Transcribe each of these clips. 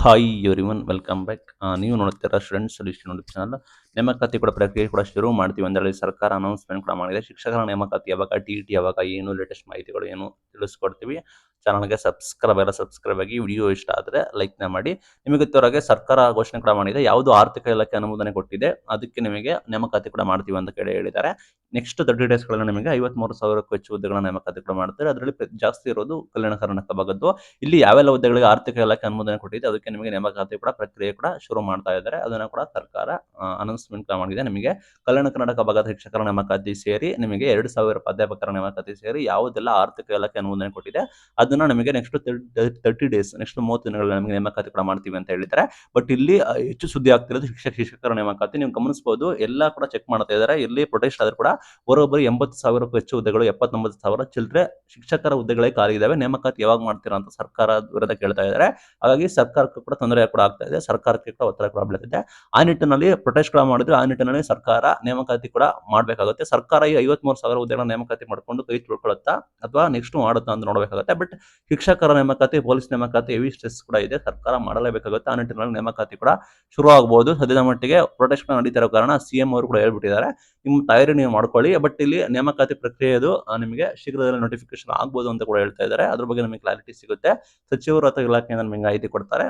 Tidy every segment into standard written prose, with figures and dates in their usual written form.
Hi everyone welcome back. ನೀವು ನೋಡ್ತೀರಾ student solution YouTube channel. ನೇಮಕಾತಿ ಕೂಡ ಪ್ರಕ್ರಿಯೆ ಕೂಡ ಶುರು ಮಾಡ್ತೀವಿ ಅಂತ ಹೇಳಿ ಸರ್ಕಾರ ಅನೌನ್ಸ್ಮೆಂಟ್ ಕೂಡ ಮಾಡಿದೆ. ಶಿಕ್ಷಕರ ನೇಮಕಾತಿ ಯಾವಾಗ, ಟಿ ಯಾವಾಗ, ಏನು ಲೇಟೆಸ್ಟ್ ಮಾಹಿತಿಗಳು ಏನು ತಿಳಿಸ್ಕೊಡ್ತೀವಿ. ಚಾನಲ್ಗೆ ಸಬ್ಸ್ಕ್ರೈಬ್ ಆಗಿ. ವಿಡಿಯೋ ಇಷ್ಟ ಆದರೆ ಲೈಕ್ನ ಮಾಡಿ. ನಿಮಗೆ ಗೊತ್ತಿರೋಗೆ ಸರ್ಕಾರ ಘೋಷಣೆ ಕೂಡ ಮಾಡಿದೆ. ಯಾವುದು ಆರ್ಥಿಕ ಇಲಾಖೆ ಅನುಮೋದನೆ ಕೊಟ್ಟಿದೆ ಅದಕ್ಕೆ ನಿಮಗೆ ನೇಮಕಾತಿ ಕೂಡ ಮಾಡ್ತೀವಿ ಅಂತ ಹೇಳಿದ್ದಾರೆ. ನೆಕ್ಸ್ಟ್ 30 ಡೇಸ್ಗಳಲ್ಲಿ ನಿಮಗೆ 53,000ಕ್ಕೂ ಹೆಚ್ಚು ಹುದ್ದೆಗಳ ನೇಮಕಾತಿ ಕೂಡ ಮಾಡ್ತಾರೆ. ಅದರಲ್ಲಿ ಜಾಸ್ತಿ ಇರೋದು ಕಲ್ಯಾಣ ಕರ್ನಾಟಕ ಭಾಗದ್ದು. ಇಲ್ಲಿ ಯಾವೆಲ್ಲ ಹುದ್ದೆಗಳಿಗೆ ಆರ್ಥಿಕ ಇಲಾಖೆ ಅನುಮೋದನೆ ಕೊಟ್ಟಿದೆ ಅದಕ್ಕೆ ನಿಮಗೆ ನೇಮಕಾತಿ ಕೂಡ ಪ್ರಕ್ರಿಯೆ ಕೂಡ ಶುರು ಮಾಡ್ತಾ ಇದ್ದಾರೆ. ಅದನ್ನ ಕೂಡ ಸರ್ಕಾರ ಅನೌನ್ಸ್ಮೆಂಟ್ ಮಾಡಿದೆ. ನಿಮಗೆ ಕಲ್ಯಾಣ ಕರ್ನಾಟಕ ಭಾಗದ ಶಿಕ್ಷಕರ ನೇಮಕಾತಿ ಸೇರಿ ನಿಮಗೆ 2,000 ಅಧ್ಯಾಪಕರ ನೇಮಕಾತಿ ಸೇರಿ ಯಾವುದೆಲ್ಲ ಆರ್ಥಿಕ ಇಲಾಖೆ ಅನುಮೋದನೆ ಕೊಟ್ಟಿದೆ ಅದನ್ನ ನಮಗೆ ನೆಕ್ಸ್ಟ್ 30 ಡೇಸ್, ನೆಕ್ಸ್ಟ್ 30 ದಿನಗಳಲ್ಲಿ ನಮಗೆ ನೇಮಕಾತಿ ಕೂಡ ಮಾಡ್ತೀವಿ ಅಂತ ಹೇಳಿದ್ದಾರೆ. ಬಟ್ ಇಲ್ಲಿ ಹೆಚ್ಚು ಸುದ್ದಿ ಆಗ್ತಿರೋದು ಶಿಕ್ಷಕರ ನೇಮಕಾತಿ. ನೀವು ಗಮನಿಸಬಹುದು, ಎಲ್ಲ ಕೂಡ ಚೆಕ್ ಮಾಡ್ತಾ ಇದ್ದಾರೆ. ಇಲ್ಲಿ ಪ್ರೊಟೆಸ್ಟ್ ಆದ್ರೂ ಕೂಡ ಬರೋಬ್ಬರಿ 80,000ಕ್ಕೂ ಹೆಚ್ಚು ಹುದ್ದೆಗಳು, 79,000 ಚಿಲ್ಲರೆ ಶಿಕ್ಷಕರ ಹುದ್ದೆಗಳೇ ಖಾಲಿ ಇದಾವೆ. ನೇಮಕಾತಿ ಯಾವಾಗ ಮಾಡ್ತೀರಾ ಅಂತ ಸರ್ಕಾರ ವಿರುದ್ಧ ಕೇಳ್ತಾ ಇದ್ದಾರೆ. ಹಾಗಾಗಿ ಸರ್ಕಾರಕ್ಕೂ ಕೂಡ ತೊಂದರೆ ಕೂಡ ಆಗ್ತಾ ಇದೆ, ಸರ್ಕಾರಕ್ಕೆ ಕೂಡ ಒತ್ತಡ ಕೂಡ ಬೀಳ್ತಿದೆ. ಆ ನಿಟ್ಟಿನಲ್ಲಿ ಪ್ರೊಟೆಸ್ಟ್ ಕೂಡ ಮಾಡಿದ್ರೆ ಆ ನಿಟ್ಟಿನಲ್ಲಿ ಸರ್ಕಾರ ನೇಮಕಾತಿ ಕೂಡ ಮಾಡಬೇಕಾಗುತ್ತೆ. ಸರ್ಕಾರ ಈ 53,000 ಹುದ್ದೆಗಳ ನೇಮಕಾತಿ ಮಾಡ್ಕೊಂಡು ಕೈ ತೊಳ್ಕೊಳ್ಳುತ್ತಾ ಅಥವಾ ನೆಕ್ಸ್ಟ್ ಮಾಡುತ್ತಾ ಅಂತ ನೋಡಬೇಕಾಗುತ್ತೆ. ಬಟ್ ಶಿಕ್ಷಕರ ನೇಮಕಾತಿ, ಪೊಲೀಸ್ ನೇಮಕಾತಿ ಹೆವಿ ಸ್ಟ್ರೆಸ್ ಕೂಡ ಇದೆ. ಸರ್ಕಾರ ಮಾಡಲೇಬೇಕಾಗುತ್ತೆ. ಆ ನಿಟ್ಟಿನಲ್ಲಿ ನೇಮಕಾತಿ ಕೂಡ ಶುರು ಆಗಬಹುದು. ಸದ್ಯದ ಮಟ್ಟಿಗೆ ಪ್ರೊಟೆಸ್ಟ್ ನಡೀತಾ ಇರೋ ಕಾರಣ ಸಿಎಂ ಅವರು ಕೂಡ ಹೇಳ್ಬಿಟ್ಟಿದ್ದಾರೆ, ನಿಮ್ಮ ತಯಾರಿ ನೀವು ಮಾಡ್ಕೊಳ್ಳಿ. ಬಟ್ ಇಲ್ಲಿ ನೇಮಕಾತಿ ಪ್ರಕ್ರಿಯೆದು ನಿಮಗೆ ಶೀಘ್ರದಲ್ಲೇ ನೋಟಿಫಿಕೇಶನ್ ಆಗ್ಬೋದು ಅಂತ ಕೂಡ ಹೇಳ್ತಾ ಇದ್ದಾರೆ. ಅದ್ರ ಬಗ್ಗೆ ನಮಗೆ ಕ್ಲಾರಿಟಿ ಸಿಗುತ್ತೆ. ಸಚಿವರು ಅಥವಾ ಇಲಾಖೆಯಿಂದ ನಮಗೆ ಮಾಹಿತಿ ಕೊಡ್ತಾರೆ.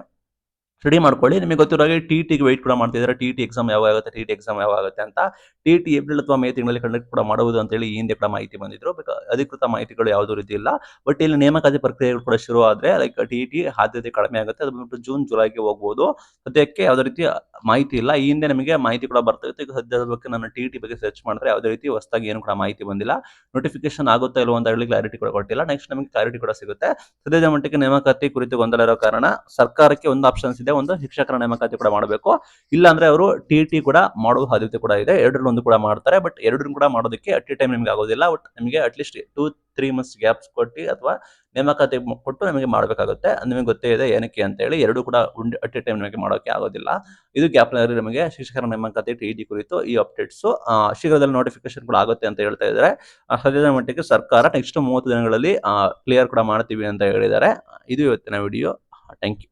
ಸ್ಟಡಿ ಮಾಡ್ಕೊಳ್ಳಿ. ನಿಮಗೆ ಗೊತ್ತಿರೋ ಹಾಗೆ ಟಿಟಿಗೆ ವೆಯ್ಟ್ ಕೂಡ ಮಾಡ್ತಿದ್ದಾರೆ. ಟಿಟಿ ಎಕ್ಸಾಮ್ ಯಾವಾಗ ಆಗುತ್ತೆ, ಟಿಟಿ ಎಕ್ಸಾಮ್ ಯಾವಾಗ ಆಗುತ್ತೆ ಅಂತ. ಟಿಟಿ ಏಪ್ರಿಲ್ ಅಥವಾ ಮೇ ತಿಂಗಳಲ್ಲಿ ಕಂಡಕ್ಟ್ ಕೂಡ ಮಾಡುವುದು ಅಂತ ಹೇಳಿ ಈ ಹಿಂದೆ ಕೂಡ ಮಾಹಿತಿ ಬಂದಿದ್ರು. ಅಧಿಕೃತ ಮಾಹಿತಿಗಳು ಯಾವುದೂ ರೀತಿ ಇಲ್ಲ. ಬಟ್ ಇಲ್ಲಿ ನೇಮಕಾತಿ ಪ್ರಕ್ರಿಯೆಗಳು ಕೂಡ ಶುರು ಆದ್ರೆ ಲೈಕ್ ಟಿಟಿ ಆದ್ಯತೆ ಕಡಿಮೆ ಆಗುತ್ತೆ. ಅದು ಬಂದ್ಬಿಟ್ಟು ಜೂನ್ ಜುಲೈಗೆ ಹೋಗ್ಬೋದು. ಸದ್ಯಕ್ಕೆ ಯಾವುದೇ ರೀತಿ ಮಾಹಿತಿ ಇಲ್ಲ. ಈ ಹಿಂದೆ ನಮಗೆ ಮಾಹಿತಿ ಕೂಡ ಬರ್ತಾ ಇತ್ತು. ಈಗ ಸದ್ಯದ ಬಗ್ಗೆ ನಾನು ಟಿಟಿ ಬಗ್ಗೆ ಸರ್ಚ್ ಮಾಡಿದ್ರೆ ಯಾವುದೇ ರೀತಿ ಹೊಸದಾಗಿ ಏನು ಕೂಡ ಮಾಹಿತಿ ಬಂದಿಲ್ಲ. ನೋಟಿಫಿಕೇಶನ್ ಆಗುತ್ತಾ ಇಲ್ವೋ ಅಂತ ಹೇಳಿ ಕ್ಲಾರಿಟಿ ಕೂಡ ಕೊಟ್ಟಿಲ್ಲ. ನೆಕ್ಸ್ಟ್ ನಮಗೆ ಕ್ಲಾರಿಟಿ ಕೂಡ ಸಿಗುತ್ತೆ. ಸದ್ಯದ ಮಟ್ಟಿಗೆ ನೇಮಕಾತಿ ಕುರಿತು ಗೊಂದಲ ಇರೋ ಕಾರಣ ಸರ್ಕಾರಕ್ಕೆ ಒಂದು ಆಪ್ಷನ್ಸ್ ಇದೆ, ಒಂದು ಶಿಕ್ಷಕರ ನೇಮಕಾತಿ ಕೂಡ ಮಾಡಬೇಕು, ಇಲ್ಲ ಅಂದ್ರೆ ಅವರು ಟಿಟಿ ಕೂಡ ಮಾಡುವ ಸಾಧ್ಯತೆ ಕೂಡ ಇದೆ. ಎರಡರಲ್ಲಿ ಒಂದು ಕೂಡ ಮಾಡ್ತಾರೆ. ಬಟ್ ಎರಡನ್ನು ಕೂಡ ಮಾಡೋದಕ್ಕೆ ಅಟ್ ಎ ಟೈಮ್ ನಿಮಗೆ ಆಗೋದಿಲ್ಲ. ಬಟ್ ನಿಮಗೆ ಅಟ್ಲೀಸ್ಟ್ 2-3 ಮಂತ್ಸ್ ಗ್ಯಾಪ್ಸ್ ಕೊಟ್ಟು ಅಥವಾ ನೇಮಕಾತಿ ಕೊಟ್ಟು ನಮಗೆ ಮಾಡಬೇಕಾಗುತ್ತೆ. ನಿಮಗೆ ಗೊತ್ತೇ ಇದೆ ಏನಕ್ಕೆ ಅಂತ ಹೇಳಿ. ಎರಡು ಕೂಡ ಅಟ್ ಎ ಟೈಮ್ ನಿಮಗೆ ಮಾಡೋಕೆ ಆಗೋದಿಲ್ಲ. ಇದು ಗ್ಯಾಪ್ ನಲ್ಲಿ ನಮಗೆ ಶಿಕ್ಷಕರ ನೇಮಕಾತಿ ಟಿಟಿ ಕುರಿತು ಈ ಅಪ್ಡೇಟ್ಸ್ ಶೀಘ್ರದಲ್ಲಿ ನೋಟಿಫಿಕೇಶನ್ ಕೂಡ ಆಗುತ್ತೆ ಅಂತ ಹೇಳ್ತಾ ಇದ್ದಾರೆ. ಸದ್ಯದ ಮಟ್ಟಿಗೆ ಸರ್ಕಾರ ನೆಕ್ಸ್ಟ್ 30 ದಿನಗಳಲ್ಲಿ ಕ್ಲಿಯರ್ ಕೂಡ ಮಾಡ್ತೀವಿ ಅಂತ ಹೇಳಿದ್ದಾರೆ. ಇದು ಇವತ್ತಿನ ವಿಡಿಯೋ. Thank you.